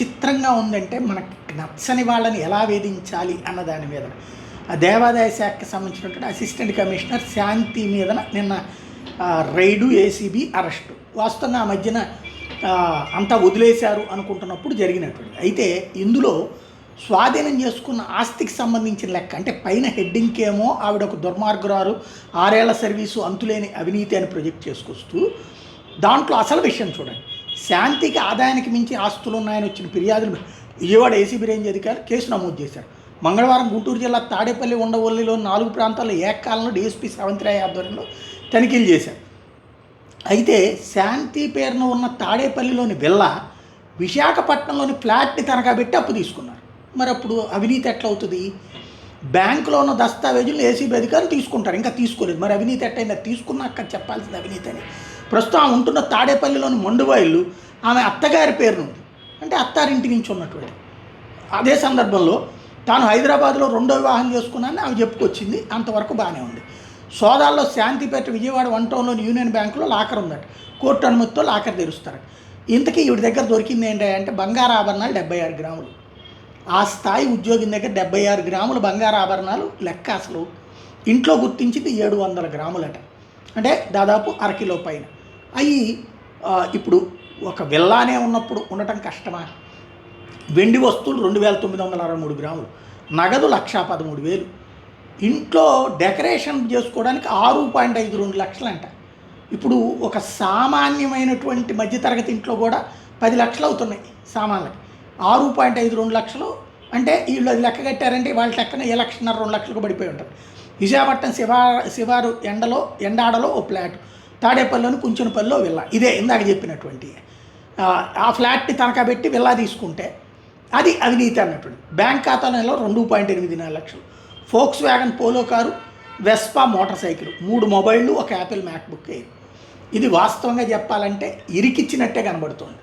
చిత్రంగా ఉందంటే మనకి నచ్చని వాళ్ళని ఎలా వేధించాలి అన్న దాని మీద ఆ దేవాదాయ శాఖకి సంబంధించినటువంటి అసిస్టెంట్ కమిషనర్ శాంతి మీద నిన్న రైడు ఏసీబీ అరెస్టు వాస్తవంగా ఆ మధ్యన అంతా వదిలేశారు అనుకుంటున్నప్పుడు జరిగినటువంటి అయితే ఇందులో స్వాధీనం చేసుకున్న ఆస్తికి సంబంధించిన లెక్క అంటే పైన హెడ్డింగ్కి ఏమో ఆవిడ ఒక దుర్మార్గురాలు 6 ఏళ్ల సర్వీసు అంతులేని అవినీతి అని ప్రొజెక్ట్ చేసుకొస్తూ దాంట్లో అసలు విషయం చూడండి. శాంతికి ఆదాయానికి మించి ఆస్తులు ఉన్నాయని వచ్చిన ఫిర్యాదులు విజయవాడ ఏసీబీ రేంజ్ అధికారులు కేసు నమోదు చేశారు. మంగళవారం గుంటూరు జిల్లా తాడేపల్లి ఉండవల్లిలో 4 ప్రాంతాల్లో ఏకకాలంలో డీఎస్పీ సెవంతిరాయ్ ఆధ్వర్యంలో తనిఖీలు చేశారు. అయితే శాంతి పేరున ఉన్న తాడేపల్లిలోని విల్లా విశాఖపట్నంలోని ఫ్లాట్ని తనఖా పెట్టి అప్పు తీసుకున్నారు. మరి అప్పుడు అవినీతి ఎట్లా అవుతుంది? బ్యాంకులో ఉన్న దస్తావేజులు ఏసీబీ అధికారులు తీసుకుంటారు, ఇంకా తీసుకోలేదు. మరి అవినీతి ఎట్టయిందా? తీసుకున్నాక చెప్పాల్సింది అవినీతి అని. ప్రస్తుతం ఆమె ఉంటున్న తాడేపల్లిలోని మండువాయిలు ఆమె అత్తగారి పేరు నుండి అంటే అత్తారింటి నుంచి ఉన్నటువంటి అదే సందర్భంలో తాను హైదరాబాద్లో 2వ వివాహం చేసుకున్నానని ఆమె చెప్పుకొచ్చింది. అంతవరకు బాగానే ఉంది. సోదాల్లో శాంతిపేట విజయవాడ 1 టౌన్లోని యూనియన్ బ్యాంకులో లాకర్ ఉందట. కోర్టు అనుమతితో లాకర్ తెరుస్తారు. ఇంతకీ ఈవిడ దగ్గర దొరికింది ఏంటంటే బంగారు ఆభరణాలు 76 గ్రాములు. ఆ స్థాయి ఉద్యోగిని దగ్గర 76 గ్రాములు బంగారు ఆభరణాలు లెక్క. అసలు ఇంట్లో గుర్తించింది 700 గ్రాములట, అంటే దాదాపు అరకిలో పైన. అవి ఇప్పుడు ఒక విల్లానే ఉన్నప్పుడు ఉండటం కష్టమా? వెండి వస్తువులు 2963 గ్రాములు, నగదు 1,13,000. ఇంట్లో డెకరేషన్ చేసుకోవడానికి 6.52 లక్షలు అంట. ఇప్పుడు ఒక సామాన్యమైనటువంటి మధ్యతరగతి ఇంట్లో కూడా 10 లక్షలు అవుతున్నాయి సామాన్లకి. 6.52 లక్షలు అంటే వీళ్ళు అది లెక్క కట్టారంటే వాళ్ళ లెక్కన 1,02 లక్షలకు పడిపోయి ఉంటారు. విశాఖపట్నం శివారు ఎండాడలో ఓ ఫ్లాట్, తాడేపల్లిలోని కుంచెనపల్లిలో విల్లా. ఇదే ఇందాక చెప్పినటువంటి ఆ ఫ్లాట్ని తనఖా పెట్టి విల్లా తీసుకుంటే అది అవినీతి అన్నటువంటి. బ్యాంక్ ఖాతాలో 2.84 లక్షలు, Volkswagen Polo car, Vespa motorcycle, 3 మొబైళ్ళు, ఒక యాపిల్ మ్యాక్బుక్ ఎయిర్. ఇది వాస్తవంగా చెప్పాలంటే ఇరికిచ్చినట్టే కనబడుతుంది.